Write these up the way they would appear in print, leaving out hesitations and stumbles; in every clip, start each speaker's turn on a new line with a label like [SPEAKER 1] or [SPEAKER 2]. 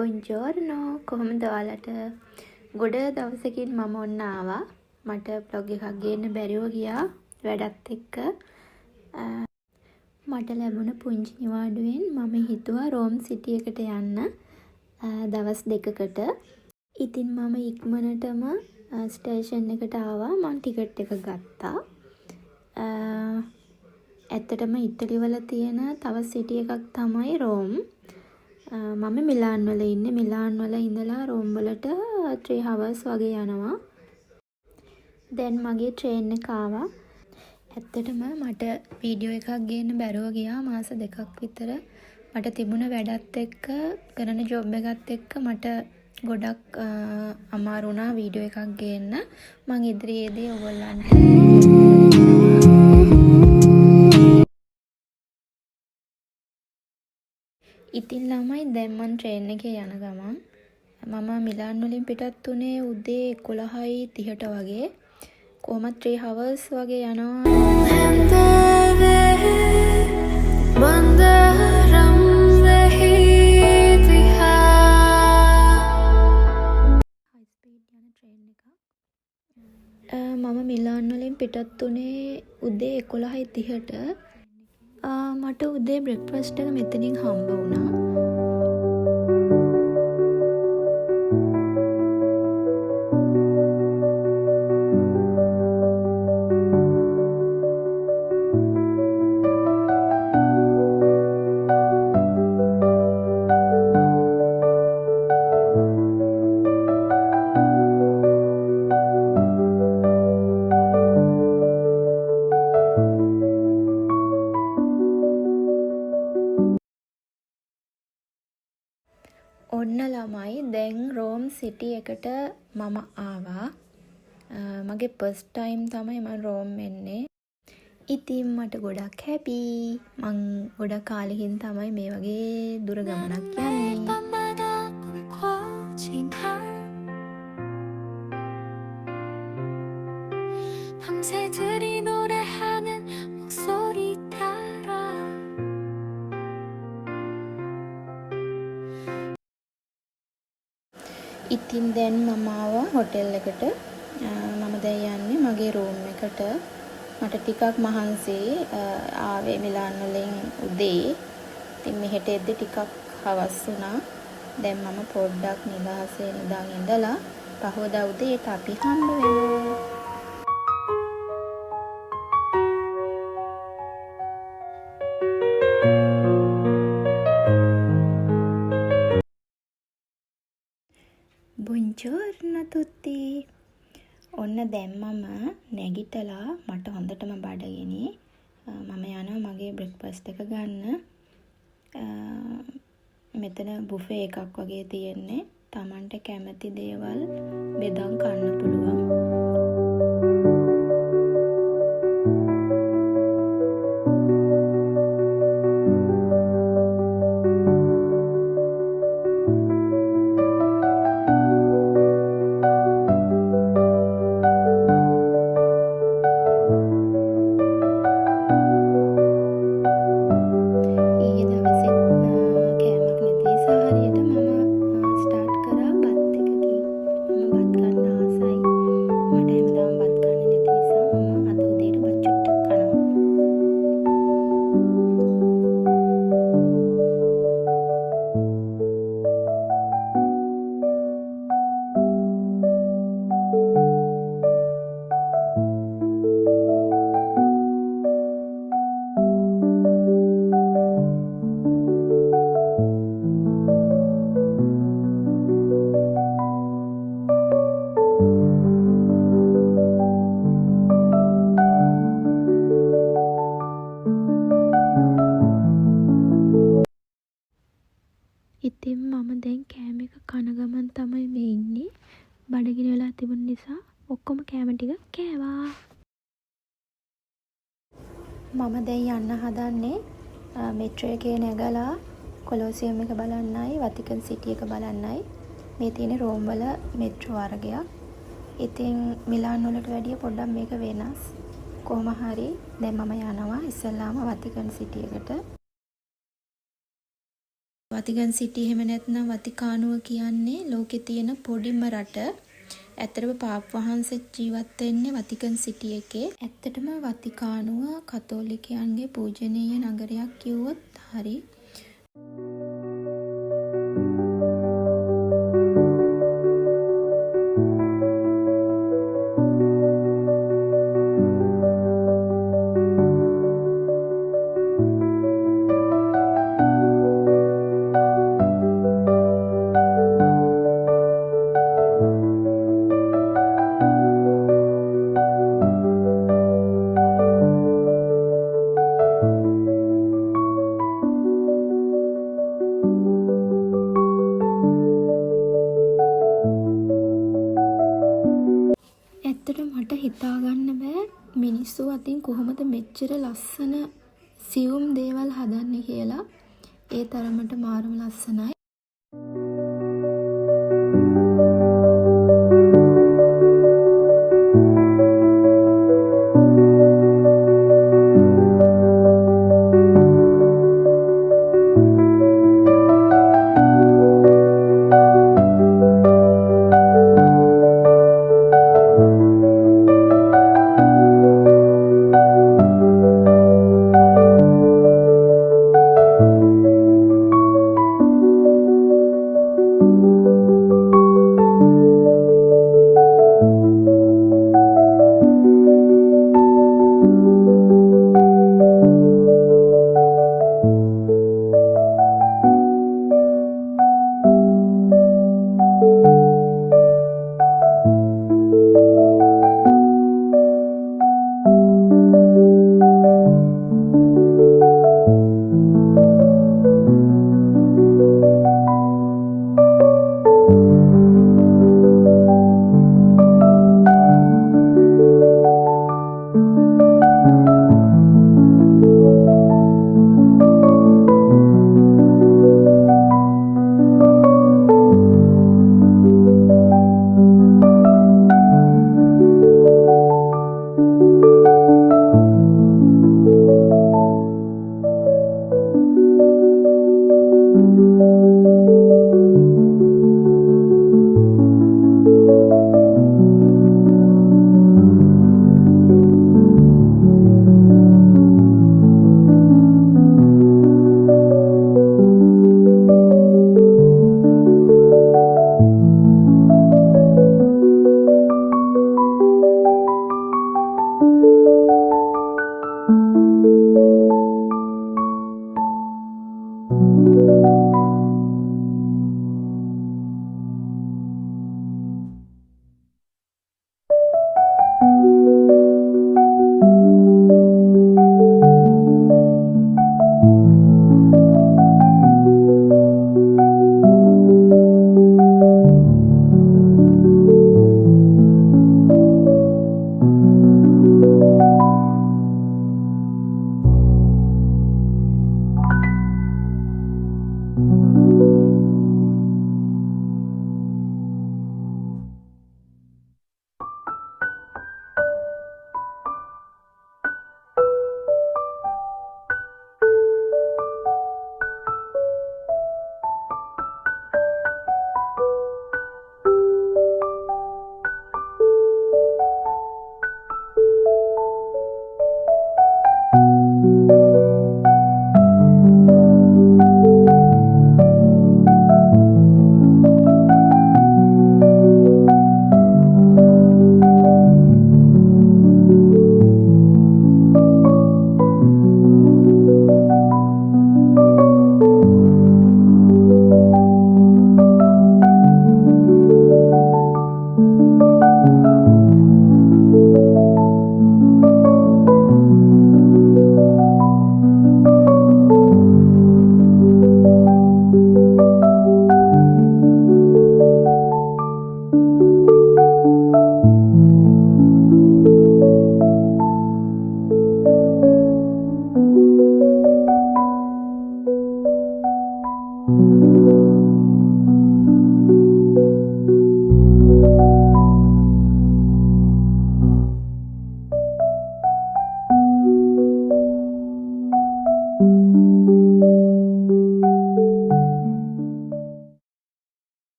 [SPEAKER 1] බොන්ජෝර්නෝ කොහොමද ඔයාලට ගොඩ දවසකින් මම ඔන්න ආවා. මට බ්ලොග් එකක් ගේන්න බැරිව ගියා වැඩත් එක්ක. මට ලැබුණ පුංචි නිවාඩුවෙන් මම හිතුවා රෝම් සිටි එකට යන්න දවස් 2කට. ඉතින් මම ඉක්මනටම ස්ටේෂන් එකට ආවා. මම ටිකට් එක ගත්තා. ඇත්තටම ඉටලි වල තියෙන තව සිටි එකක් තමයි රෝම්. මම මිලාන් වල ඉන්නේ. මිලාන් වල ඉඳලා රෝම් වලට 3 hours වගේ යනවා. දැන් මගේ ට්‍රේන් එක ආවා. ඇත්තටම මට වීඩියෝ එකක් ගේන්න බැරුව ගියා මාස 2ක් විතර. මට තිබුණ වැඩත් එක්ක කරන ජොබ් එකත් එක්ක මට ගොඩක් අමාරු වුණා වීඩියෝ එකක් ගේන්න. මං ඉදිරියේදී ඔයගොල්ලන්ට ඉතින් ළමයි දැන් මං ට්‍රේන් එකේ යන ගමන් මම මිලාන් වලින් පිටත් වුණේ උදේ 11:30ට වගේ. කොහොමද 3 hours වගේ යනවා. මම මිලාන් වලින් පිටත් වුණේ උදේ 11:30ට. මට උදේ බ්‍රෙක්ෆාස්ට් එක මෙතනින් හම්බ වුණා. ඔන්න ළමයි දැන් රෝම් සිටි එකට මම ආවා. මගේ ෆස්ට් ටයිම් තමයි මම රෝම් එන්නේ. ඉතින් මට ගොඩක් හැපි. මං ගොඩක් කාලෙකින් තමයි මේ වගේ දුර ගමනක් යන්නේ. ඉතින් දැන් මම ආවා හොටෙල් එකට. මම දැන් යන්නේ මගේ රූම් එකට. මට ටිකක් මහන්සියි ආවේ මිලාන් වලින් උදේ. ඉතින් මෙහෙට එද්දි ටිකක් හවස් වුණා. දැන් මම පොඩ්ඩක් නිදහසේ නිදාගෙන ඉඳලා පහවදා උදේට අපි හම්බ වෙනවා. බොන්ජෝර්නෝ තුත්ති. ඔන්න දැන් මම නැගිටලා මට හොඳටම බඩගිනි. මම යනවා මගේ බ්‍රෙක්ෆාස්ට් එක ගන්න. මෙතන බුෆේ එකක් වගේ තියෙන්නේ. Tamanට කැමති දේවල් බෙදන් කන්න පුළුවන්. ඉතින් මම දැන් කෑම එක කන ගමන් තමයි මේ ඉන්නේ. බඩගිනි වෙලා තිබුණ නිසා ඔක්කොම කෑම ටික කෑවා. මම දැන් යන්න හදන්නේ මෙට්‍රෝ එකේ නැගලා කොලොසියම් එක බලන්නයි වතිකන් සිටි එක බලන්නයි. මේ තියෙන රෝම් වල මෙට්‍රෝ වර්ගයක්. ඉතින් මිලාන් වලට වැඩිය පොඩ්ඩක් මේක වෙනස්. කොහොම හරි දැන් මම යනවා ඉස්සෙල්ලාම වතිකන් සිටි එකට. වතිකන් සිටි එහෙම නැත්නම් වතිකානුව කියන්නේ ලෝකේ තියෙන පොඩිම රට. ඇත්තටම පාප් වහන්සේ ජීවත් වෙන්නේ වතිකන් සිටි එකේ. ඇත්තටම වතිකානුව කතෝලිකයන්ගේ පූජනීය නගරයක් කිව්වොත් හරි. මට හිතාගන්න බෑ මිනිස්සු අතින් කොහොමද මෙච්චර ලස්සන සියුම් දේවල් හදන්නේ කියලා. ඒ තරමට මාරම ලස්සනයි.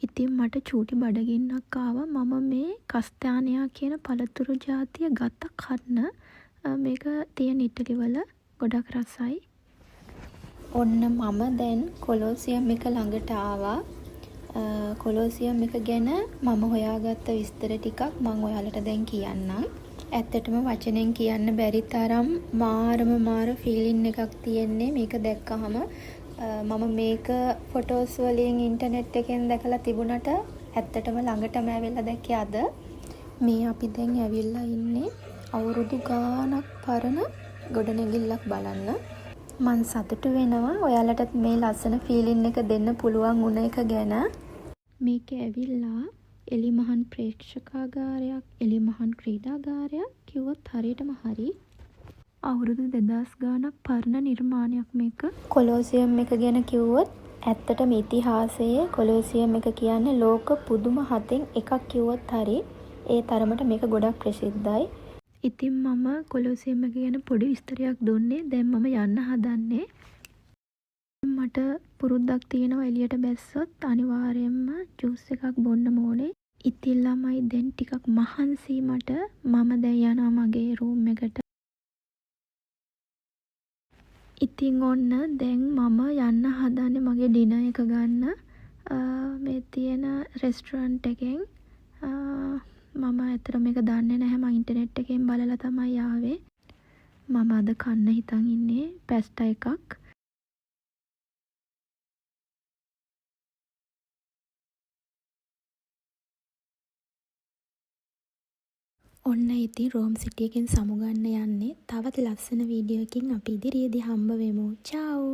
[SPEAKER 1] ඉතින් මට චූටි බඩගින්නක් ආවා. මම මේ කස්තානියා කියන පළතුරු ජාතිය ගත්ත කන්න. මේක තියෙන ඉටලිවල ගොඩක් රසයි. ඔන්න මම දැන් කොලෝසියම් එක ළඟට ආවා. කොලෝසියම් එක ගැන මම හොයාගත්ත විස්තර ටිකක් මම ඔයාලට දැන් කියන්නම්. ඇත්තටම වචනෙන් කියන්න බැරි තරම් මාර ෆීලින් එකක් තියෙන්නේ මේක දැක්කහම. මම මේක ෆොටෝස් වලින් ඉන්ටර්නෙට් එකෙන් දැකලා තිබුණට ඇත්තටම ළඟටම ඇවිල්ලා දැක්කේ අද. මේ අපි දැන් ඇවිල්ලා ඉන්නේ අවුරුදු ගාණක් පරණ ගොඩනැගිල්ලක් බලන්න. මං සතුටු වෙනවා ඔයාලටත් මේ ලස්සන ෆීලින් එක දෙන්න පුළුවන් වුණ එක ගැන. මේක ඇවිල්ලා එලිමහන් ප්‍රේක්ෂකාගාරයක්, එලිමහන් ක්‍රීඩාගාරයක් කිව්වොත් හරියටම හරි. අවුරුදු 2000 ගාණක් පරණ නිර්මාණයක් මේක. කොලෝසියම් එක ගැන කිව්වොත් ඇත්තටම ඉතිහාසයේ කොලෝසියම් එක කියන්නේ ලෝක පුදුම 7න් එකක් කිව්වොත් හරි. ඒ තරමට මේක ගොඩක් ප්‍රසිද්ධයි. ඉතින් මම කොලෝසියම් එක ගැන පොඩි විස්තරයක් දුන්නේ. දැන් මම යන්න හදන්නේ. මට පුරුද්දක් තියෙනවා එළියට බැස්සොත් අනිවාර්යයෙන්ම ජූස් එකක් බොන්න ඕනේ. ඉතින් ළමයි දැන් ටිකක් මහන්සි මට. මම දැන් යනවා මගේ රූම් එකට. ඉතින් ඔන්න දැන් මම යන්න හදන්නේ මගේ ඩිනර් එක ගන්න. මේ තියෙන රෙස්ටුරන්ට් එකෙන්. මම ඇත්තට මේක දන්නේ නැහැ. මම ඉන්ටර්නෙට් එකෙන් බලලා තමයි ආවේ. මම අද කන්න හිතන් ඉන්නේ පැස්ටා එකක්. ඔන්න ඉතින් රෝම් සිටි එකෙන් සමුගන්න යන්නේ. තවත් ලස්සන වීඩියෝ එකකින් අපි ඉදිරියේදී හම්බ වෙමු. චාව්.